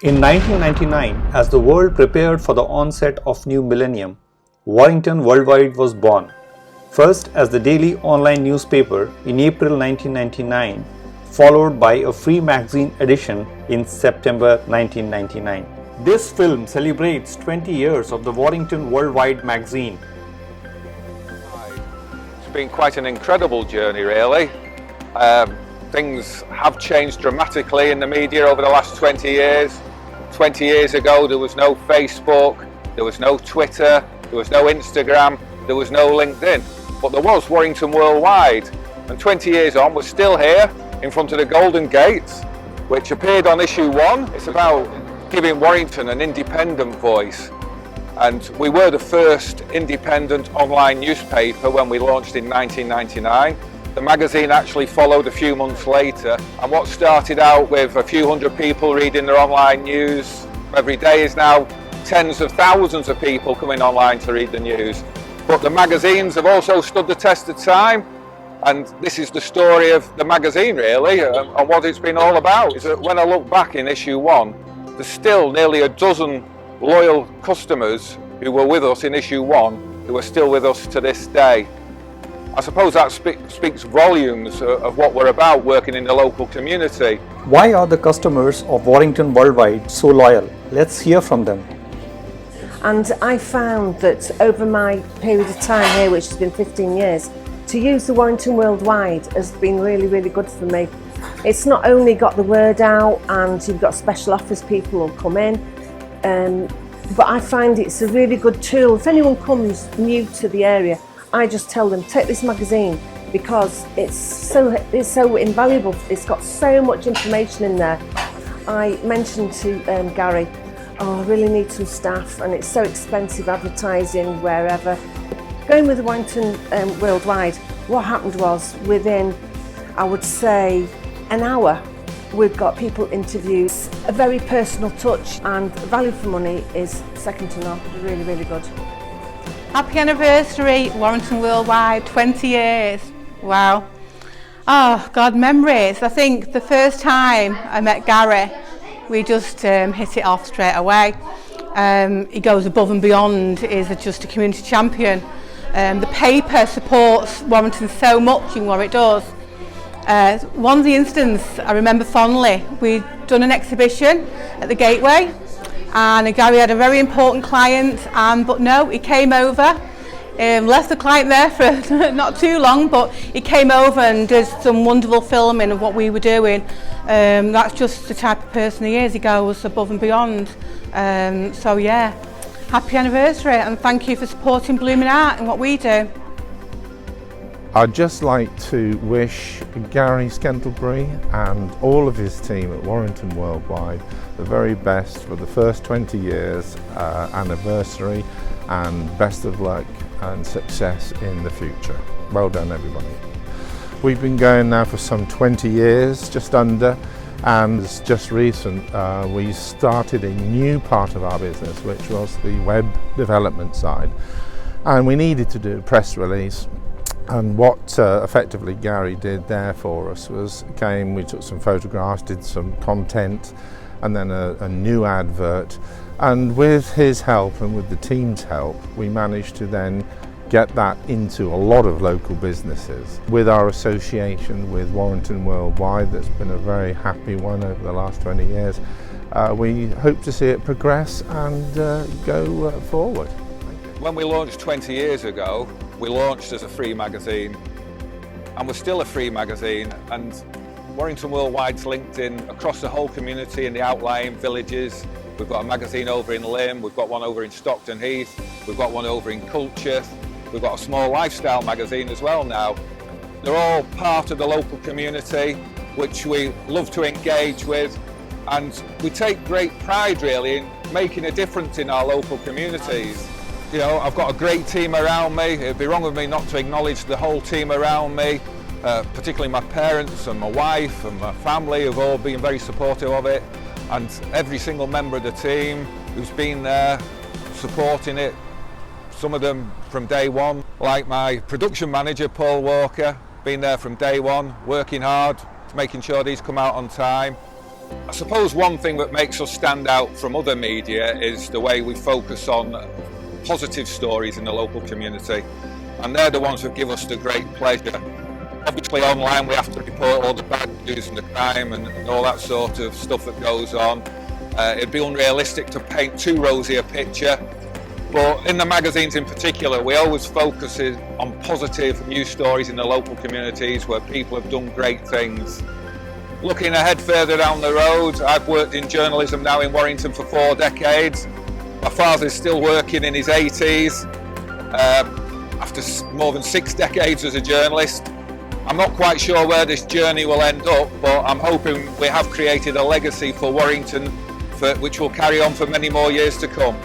In 1999, as the world prepared for the onset of new millennium, Warrington Worldwide was born. First as the daily online newspaper in April 1999, followed by a free magazine edition in September 1999. This film celebrates 20 years of the Warrington Worldwide magazine. It's been quite an incredible journey, really. Things have changed dramatically in the media over the last 20 years. 20 years ago, there was no Facebook, there was no Twitter, there was no Instagram, there was no LinkedIn. But there was Warrington Worldwide. And 20 years on, we're still here in front of the Golden Gate, which appeared on issue 1. It's about giving Warrington an independent voice. And we were the first independent online newspaper when we launched in 1999. The magazine actually followed a few months later, and what started out with a few hundred people reading their online news every day is now tens of thousands of people coming online to read the news. But the magazines have also stood the test of time, and this is the story of the magazine really, and what it's been all about. Is that when I look back in issue 1, there's still nearly a dozen loyal customers who were with us in issue 1 who are still with us to this day. I suppose that speaks volumes of what we're about, working in the local community. Why are the customers of Warrington Worldwide so loyal? Let's hear from them. And I found that over my period of time here, which has been 15 years, to use the Warrington Worldwide has been really, really good for me. It's not only got the word out and you've got special offers people will come in, but I find it's a really good tool. If anyone comes new to the area, I just tell them, take this magazine because it's so invaluable. It's got so much information in there. I mentioned to Gary, I really need some staff and it's so expensive advertising wherever. Going with the Warrington Worldwide, what happened was within, I would say, an hour, we've got people interviewed. A very personal touch and value for money is second to none. Really, really good. Happy anniversary, Warrington Worldwide, 20 years. Wow. Oh, God, memories. I think the first time I met Gary, we just hit it off straight away. He goes above and beyond, he's just a community champion. The paper supports Warrington so much in what it does. One of the instances I remember fondly, we'd done an exhibition at the Gateway, and Gary had a very important client, but no, he came over, left the client there for not too long, but he came over and did some wonderful filming of what we were doing. That's just the type of person he is, he goes above and beyond. So yeah, happy anniversary and thank you for supporting Blooming Art and what we do. I'd just like to wish Gary Scantlebury and all of his team at Warrington Worldwide the very best for the first 20 years anniversary, and best of luck and success in the future. Well done everybody. We've been going now for some 20 years, just under, and it's just recent we started a new part of our business, which was the web development side, and we needed to do a press release. And what effectively Gary did there for us was we took some photographs, did some content, and then a new advert. And with his help and with the team's help, we managed to then get that into a lot of local businesses. With our association with Warrington Worldwide, that's been a very happy one over the last 20 years, we hope to see it progress and go forward. When we launched 20 years ago, we launched as a free magazine, and we're still a free magazine, and Warrington Worldwide's linked in across the whole community in the outlying villages. We've got a magazine over in Lymm, we've got one over in Stockton Heath, we've got one over in Culture, we've got a small lifestyle magazine as well now. They're all part of the local community, which we love to engage with, and we take great pride really in making a difference in our local communities. You know, I've got a great team around me. It'd be wrong of me not to acknowledge the whole team around me, particularly my parents and my wife and my family have all been very supportive of it, and every single member of the team who's been there supporting it, some of them from day one, like my production manager Paul Walker, been there from day one, working hard, making sure these come out on time. I suppose one thing that makes us stand out from other media is the way we focus on positive stories in the local community, and they're the ones that give us the great pleasure. Obviously online we have to report all the bad news and the crime and all that sort of stuff that goes on. It'd be unrealistic to paint too rosy a picture, but in the magazines in particular we always focus on positive news stories in the local communities where people have done great things. Looking ahead further down the road, I've worked in journalism now in Warrington for 4 decades. My father's still working in his 80s, after more than 6 decades as a journalist. I'm not quite sure where this journey will end up, but I'm hoping we have created a legacy for Warrington which will carry on for many more years to come.